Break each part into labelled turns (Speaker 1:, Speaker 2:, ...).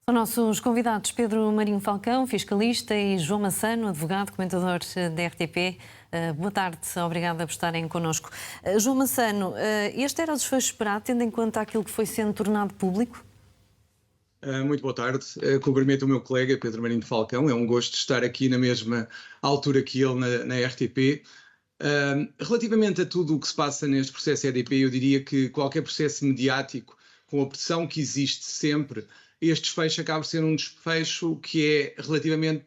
Speaker 1: Os nossos convidados, Pedro Marinho Falcão, fiscalista, e João Massano, advogado, comentador da RTP. Boa tarde, obrigada por estarem connosco. João Massano, este era o desfecho esperado, tendo em conta aquilo que foi sendo tornado público?
Speaker 2: Muito boa tarde. Cumprimento o meu colega Pedro Marinho Falcão. É um gosto estar aqui na mesma altura que ele na RTP. Relativamente a tudo o que se passa neste processo EDP, eu diria que qualquer processo mediático, com a pressão que existe sempre, este desfecho acaba por ser um desfecho que é relativamente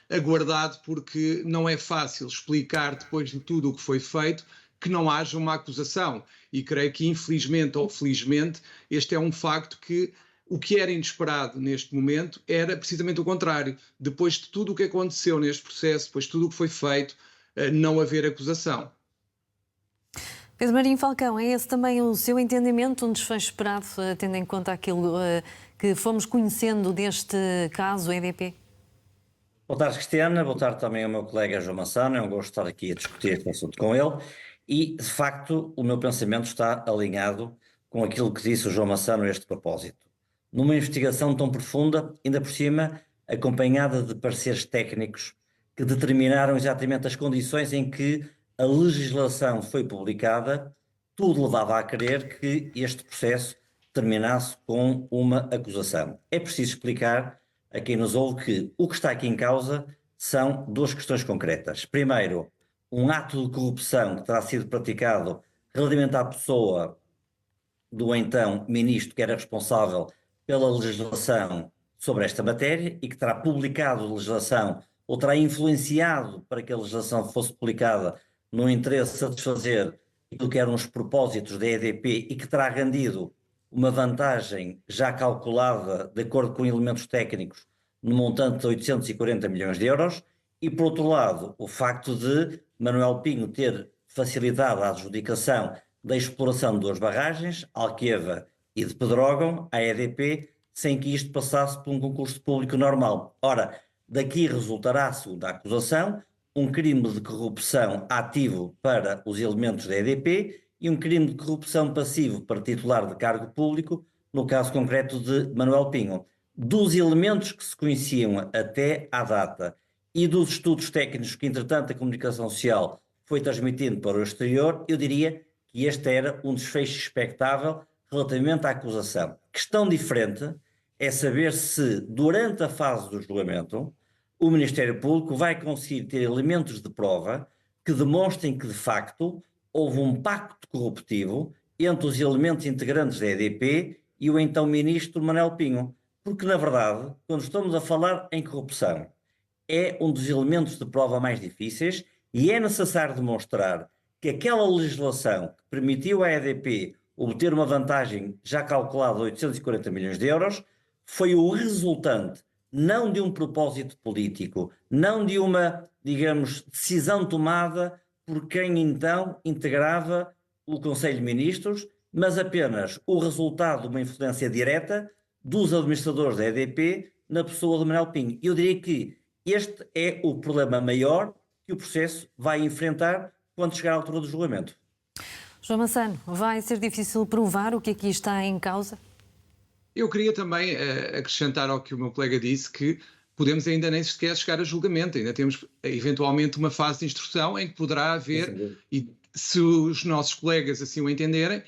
Speaker 2: aguardado, porque não é fácil explicar, depois de tudo o que foi feito, que não haja uma acusação. E creio que, infelizmente ou felizmente, este é um facto que o que era inesperado neste momento era precisamente o contrário. Depois de tudo o que aconteceu neste processo, depois de tudo o que foi feito, não haver acusação.
Speaker 1: Pedro Marinho Falcão, é esse também o seu entendimento, um desfecho esperado, tendo em conta aquilo que fomos conhecendo deste caso EDP?
Speaker 3: Boa tarde, Cristiana. Boa tarde também ao meu colega João Massano. É um gosto estar aqui a discutir este assunto com ele. E, de facto, o meu pensamento está alinhado com aquilo que disse o João Massano a este propósito. Numa investigação tão profunda, ainda por cima, acompanhada de pareceres técnicos que determinaram exatamente as condições em que a legislação foi publicada, tudo levava a crer que este processo terminasse com uma acusação. É preciso explicar a quem nos ouve que o que está aqui em causa são duas questões concretas. Primeiro, um ato de corrupção que terá sido praticado relativamente à pessoa do então ministro que era responsável pela legislação sobre esta matéria e que terá publicado legislação ou terá influenciado para que a legislação fosse publicada no interesse de satisfazer aquilo que eram os propósitos da EDP e que terá rendido uma vantagem já calculada de acordo com elementos técnicos no montante de 840 milhões de euros e, por outro lado, o facto de Manuel Pinho ter facilitado a adjudicação da exploração de duas barragens, Alqueva e de Pedrógão, à EDP, sem que isto passasse por um concurso público normal. Ora, daqui resultará, segundo a acusação, um crime de corrupção ativo para os elementos da EDP e um crime de corrupção passivo para titular de cargo público, no caso concreto de Manuel Pinho. Dos elementos que se conheciam até à data e dos estudos técnicos que, entretanto, a comunicação social foi transmitindo para o exterior, eu diria que este era um desfecho expectável relativamente à acusação. Questão diferente é saber se, durante a fase do julgamento, o Ministério Público vai conseguir ter elementos de prova que demonstrem que, de facto, houve um pacto corruptivo entre os elementos integrantes da EDP e o então ministro Manuel Pinho. Porque, na verdade, quando estamos a falar em corrupção, é um dos elementos de prova mais difíceis e é necessário demonstrar que aquela legislação que permitiu à EDP obter uma vantagem já calculada de 840 milhões de euros foi o resultante não de um propósito político, não de uma, digamos, decisão tomada por quem então integrava o Conselho de Ministros, mas apenas o resultado de uma influência direta dos administradores da EDP na pessoa de Manuel Pinho. Eu diria que este é o problema maior que o processo vai enfrentar quando chegar à altura do julgamento.
Speaker 1: João Massano, vai ser difícil provar o que aqui está em causa?
Speaker 2: Eu queria também acrescentar ao que o meu colega disse que podemos ainda nem sequer chegar a julgamento, ainda temos eventualmente uma fase de instrução em que poderá haver, e se os nossos colegas assim o entenderem,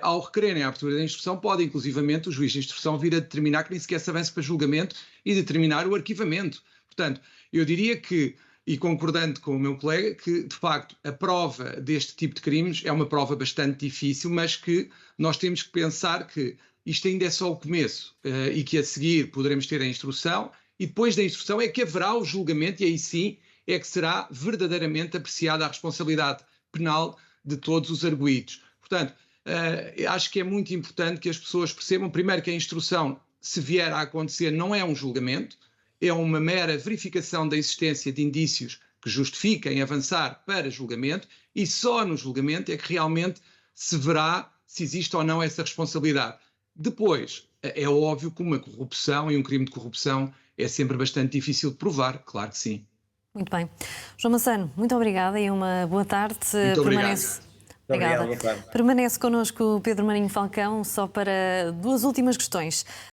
Speaker 2: ao requererem a abertura da instrução, pode inclusivamente o juiz de instrução vir a determinar que nem sequer se avance para julgamento e determinar o arquivamento. Portanto, eu diria que, e concordando com o meu colega, que de facto a prova deste tipo de crimes é uma prova bastante difícil, mas que nós temos que pensar que isto ainda é só o começo e que a seguir poderemos ter a instrução e depois da instrução é que haverá o julgamento e aí sim é que será verdadeiramente apreciada a responsabilidade penal de todos os arguidos. Portanto, acho que é muito importante que as pessoas percebam, primeiro, que a instrução, se vier a acontecer, não é um julgamento, é uma mera verificação da existência de indícios que justifiquem avançar para julgamento e só no julgamento é que realmente se verá se existe ou não essa responsabilidade. Depois, é óbvio que uma corrupção e um crime de corrupção é sempre bastante difícil de provar, claro que sim.
Speaker 1: Muito bem. João Massano, muito obrigada e uma boa tarde.
Speaker 2: Muito obrigado.
Speaker 1: Obrigada. Permanece connosco o Pedro Marinho Falcão, só para duas últimas questões.